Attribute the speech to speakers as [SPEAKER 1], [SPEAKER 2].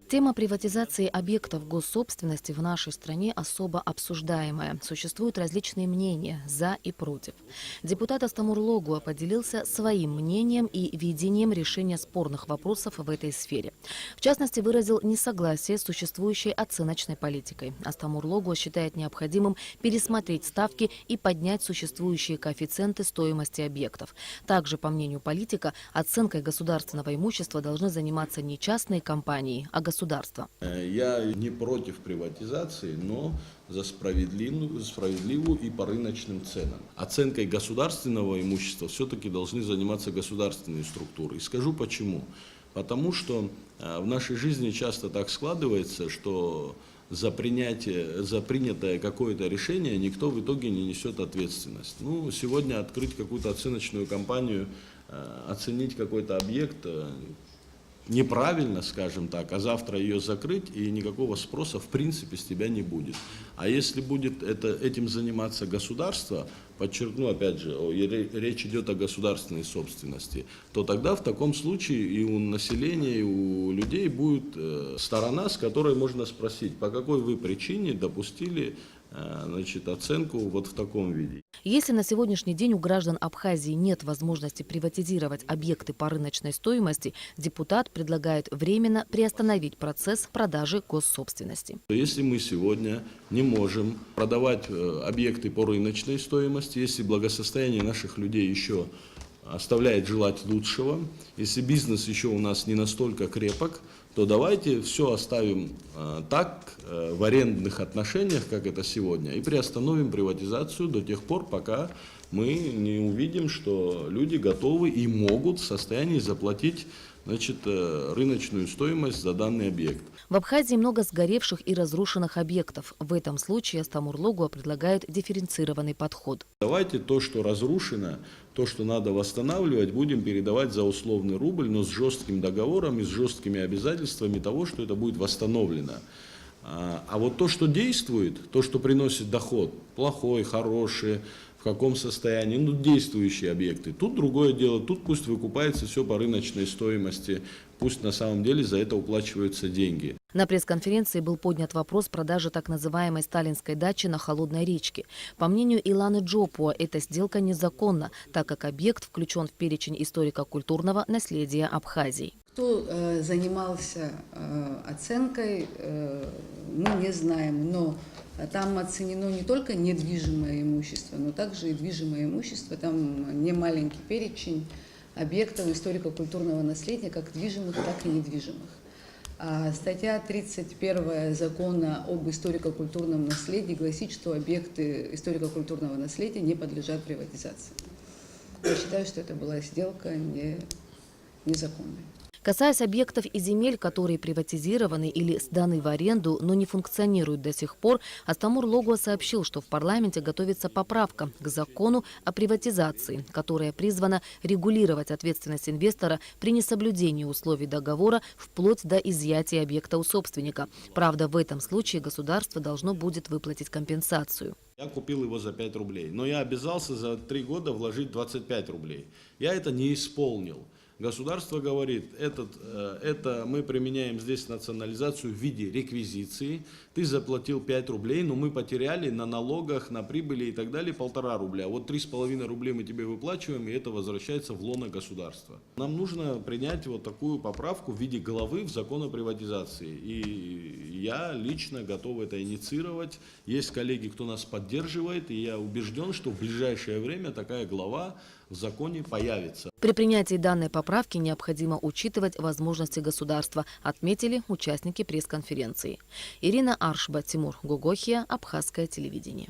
[SPEAKER 1] Тема приватизации объектов госсобственности в нашей стране особо обсуждаемая. Существуют различные мнения «за» и «против». Депутат Астамур Логуа поделился своим мнением и видением решения спорных вопросов в этой сфере. В частности, выразил несогласие с существующей оценочной политикой. Астамур Логуа считает необходимым пересмотреть ставки и поднять существующие коэффициенты стоимости объектов. Также, по мнению политика, оценкой государственного имущества должны заниматься не частные компании, а государство.
[SPEAKER 2] Я не против приватизации, но за справедливую и по рыночным ценам. Оценкой государственного имущества все-таки должны заниматься государственные структуры. И скажу почему. Потому что в нашей жизни часто так складывается, что за принятое какое-то решение никто в итоге не несет ответственность. Сегодня открыть какую-то оценочную компанию, оценить какой-то объект неправильно, скажем так, а завтра ее закрыть, и никакого спроса в принципе с тебя не будет. А если будет этим заниматься государство, подчеркну опять же, речь идет о государственной собственности, то тогда в таком случае и у населения, и у людей будет сторона, с которой можно спросить, по какой вы причине допустили оценку вот в таком виде.
[SPEAKER 1] Если на сегодняшний день у граждан Абхазии нет возможности приватизировать объекты по рыночной стоимости, депутат предлагает временно приостановить процесс продажи госсобственности.
[SPEAKER 2] Если мы сегодня не можем продавать объекты по рыночной стоимости, если благосостояние наших людей еще оставляет желать лучшего, если бизнес еще у нас не настолько крепок, то давайте все оставим так, в арендных отношениях, как это сегодня, и приостановим приватизацию до тех пор, пока мы не увидим, что люди готовы и могут в состоянии заплатить рыночную стоимость за данный объект.
[SPEAKER 1] В Абхазии много сгоревших и разрушенных объектов. В этом случае Астамур Логуа предлагает дифференцированный подход.
[SPEAKER 2] Давайте то, что разрушено, то, что надо восстанавливать, будем передавать за условный рубль, но с жестким договором и с жесткими обязательствами того, что это будет восстановлено. А вот то, что действует, то, что приносит доход, плохой, хороший, в каком состоянии, действующие объекты. Тут другое дело, тут пусть выкупается все по рыночной стоимости, пусть на самом деле за это уплачиваются деньги.
[SPEAKER 1] На пресс-конференции был поднят вопрос продажи так называемой сталинской дачи на Холодной речке. По мнению Иланы Джопуа, эта сделка незаконна, так как объект включен в перечень историко-культурного наследия Абхазии.
[SPEAKER 3] Кто занимался оценкой, мы не знаем, но там оценено не только недвижимое имущество, но также и движимое имущество. Там немаленький перечень объектов историко-культурного наследия, как движимых, так и недвижимых. Статья 31 закона об историко-культурном наследии гласит, что объекты историко-культурного наследия не подлежат приватизации. Я считаю, что это была сделка незаконная.
[SPEAKER 1] Касаясь объектов и земель, которые приватизированы или сданы в аренду, но не функционируют до сих пор, Астамур Логуа сообщил, что в парламенте готовится поправка к закону о приватизации, которая призвана регулировать ответственность инвестора при несоблюдении условий договора вплоть до изъятия объекта у собственника. Правда, в этом случае государство должно будет выплатить компенсацию.
[SPEAKER 2] Я купил его за 5 рублей, но я обязался за 3 года вложить 25 рублей. Я это не исполнил. Государство говорит, это мы применяем здесь национализацию в виде реквизиции. Ты заплатил 5 рублей, но мы потеряли на налогах, на прибыли и так далее 1,5 рубля. Вот 3,5 рублей мы тебе выплачиваем, и это возвращается в лоно государства. Нам нужно принять вот такую поправку в виде главы в закон о приватизации. И я лично готов это инициировать. Есть коллеги, кто нас поддерживает, и я убежден, что в ближайшее время такая глава в законе появится.
[SPEAKER 1] При принятии данной поправки необходимо учитывать возможности государства, отметили участники пресс-конференции. Ирина Аршба, Тимур Гугохия, Абхазское телевидение.